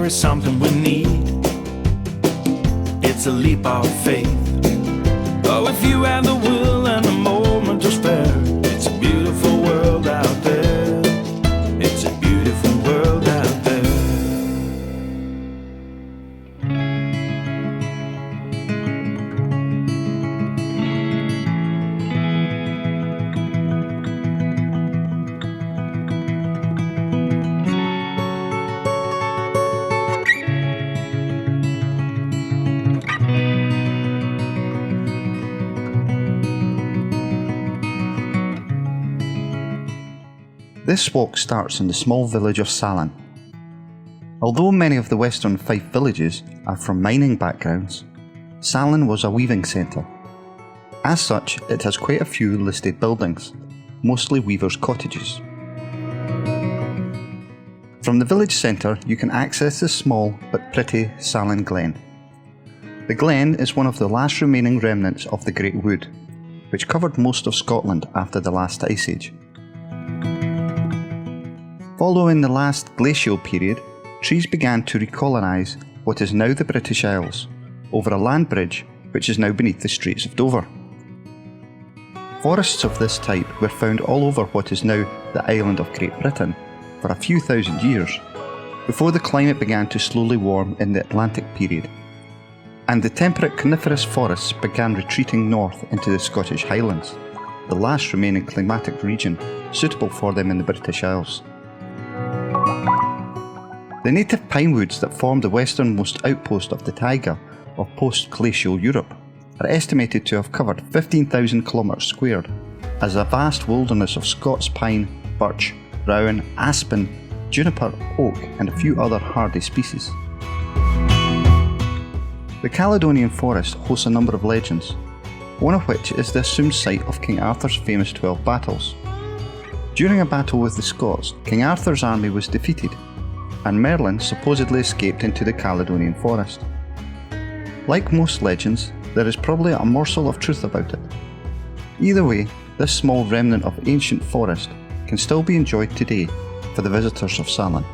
is something we need. It's a leap of faith. Oh, if you have the will and the moment to spare, it's a beautiful world out there. It's a beautiful world out there. This walk starts in the small village of Saline. Although many of the western Fife villages are from mining backgrounds, Saline was a weaving centre. As such, it has quite a few listed buildings, mostly weavers' cottages. From the village centre you can access the small but pretty Saline Glen. The glen is one of the last remaining remnants of the Great Wood, which covered most of Scotland after the last ice age. Following the last glacial period, trees began to recolonise what is now the British Isles, over a land bridge which is now beneath the Straits of Dover. Forests of this type were found all over what is now the island of Great Britain for a few thousand years, before the climate began to slowly warm in the Atlantic period, and the temperate coniferous forests began retreating north into the Scottish Highlands, the last remaining climatic region suitable for them in the British Isles. The native pine woods that formed the westernmost outpost of the taiga of post-glacial Europe are estimated to have covered 15,000 kilometres squared, as a vast wilderness of Scots pine, birch, rowan, aspen, juniper, oak and a few other hardy species. The Caledonian Forest hosts a number of legends, one of which is the assumed site of King Arthur's famous 12 battles. During a battle with the Scots, King Arthur's army was defeated, and Merlin supposedly escaped into the Caledonian Forest. Like most legends, there is probably a morsel of truth about it. Either way, this small remnant of ancient forest can still be enjoyed today for the visitors of Saline.